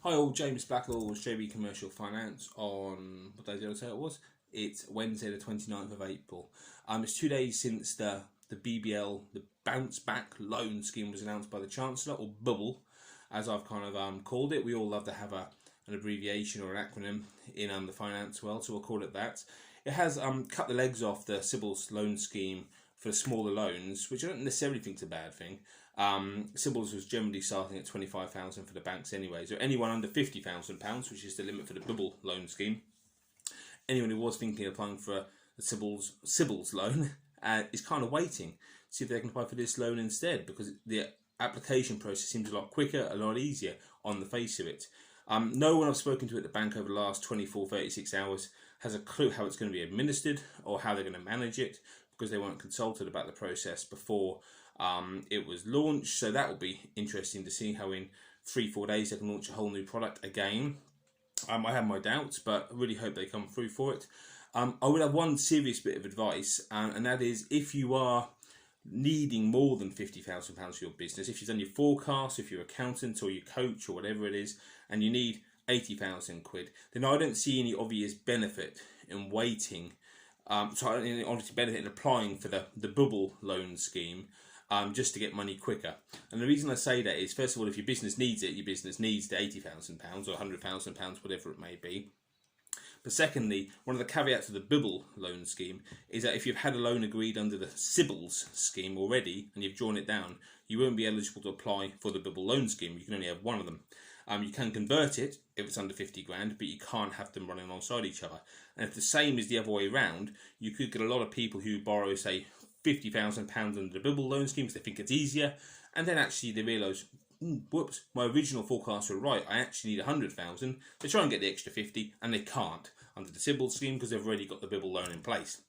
Hi all, James Blackall, JB Commercial Finance on, what day did I say it was? It's Wednesday the 29th of April. It's 2 days since the BBL, the Bounce Back Loan Scheme was announced by the Chancellor, or Bubble, as I've kind of called it. We all love to have an abbreviation or an acronym in the finance world, so we'll call it that. It has cut the legs off the Sybil's loan scheme for smaller loans, which I don't necessarily think is a bad thing. Sybil's was generally starting at $25,000 for the banks anyway, so anyone under £50,000, which is the limit for the Bubble loan scheme, anyone who was thinking of applying for the Sybil's loan is kind of waiting to see if they can apply for this loan instead, because the application process seems a lot quicker, a lot easier on the face of it. No one I've spoken to at the bank over the last 36 hours has a clue how it's going to be administered or how they're going to manage it, because they weren't consulted about the process before it was launched. So that will be interesting to see how in 3-4 days they can launch a whole new product again. I have my doubts, but I really hope they come through for it. I would have one serious bit of advice, and that is if you are needing more than £50,000 for your business, if you've done your forecast, if you're an accountant or your coach or whatever it is, and you need 80,000 quid, then I don't see any obvious benefit in waiting. Obviously benefit in applying for the Bubble loan scheme just to get money quicker. And the reason I say that is, first of all, if your business needs it, your business needs the £80,000 or £100,000, whatever it may be. But secondly, one of the caveats of the Bubble loan scheme is that if you've had a loan agreed under the Sybil's scheme already and you've drawn it down, you won't be eligible to apply for the Bubble loan scheme. You can only have one of them. You can convert it if it's under 50 grand, but you can't have them running alongside each other. And if the same is the other way around, you could get a lot of people who borrow, say, £50,000 under the Bubble loan scheme because they think it's easier, and then actually they realise, whoops, my original forecasts were right, I actually need 100,000. They try and get the extra 50, and they can't under the Sybil scheme because they've already got the Bubble loan in place.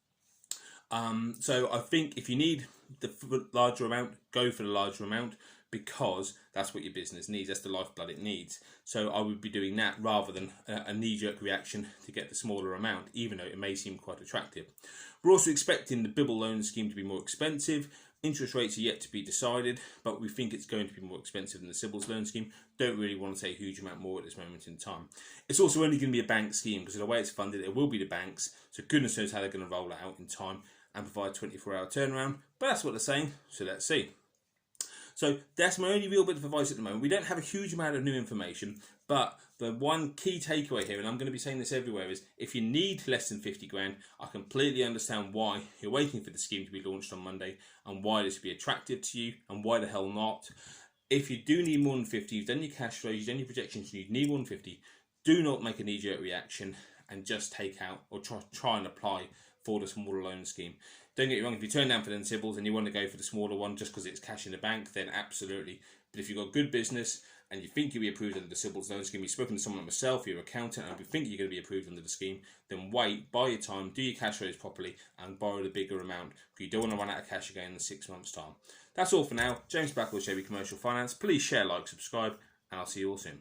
So I think if you need the larger amount, go for the larger amount, because that's what your business needs. That's the lifeblood it needs. So I would be doing that rather than a knee-jerk reaction to get the smaller amount, even though it may seem quite attractive. We're also expecting the Bubble loan scheme to be more expensive. Interest rates are yet to be decided, but we think it's going to be more expensive than the Sybil's loan scheme. Don't really want to say a huge amount more at this moment in time. It's also only going to be a bank scheme, because of the way it's funded, it will be the banks. So goodness knows how they're going to roll it out in time and provide a 24-hour turnaround. But that's what they're saying, so let's see. So that's my only real bit of advice at the moment. We don't have a huge amount of new information, but the one key takeaway here, and I'm going to be saying this everywhere, is if you need less than 50 grand, I completely understand why you're waiting for the scheme to be launched on Monday and why this would be attractive to you and why the hell not. If you do need more than 50, you've done your cash flows, you've done your projections, you need more than 50, do not make a knee-jerk reaction and just take out or try and apply for the smaller loan scheme. Don't get me wrong, if you turn down for the Sybil's and you want to go for the smaller one just because it's cash in the bank, then absolutely. But if you've got good business and you think you'll be approved under the Sybil's loan scheme, you've spoken to someone like myself, you're an accountant, and you think you're going to be approved under the scheme, then wait, buy your time, do your cash flows properly, and borrow the bigger amount, because you don't want to run out of cash again in 6 months' time. That's all for now. James Blackall, JB Commercial Finance. Please share, like, subscribe, and I'll see you all soon.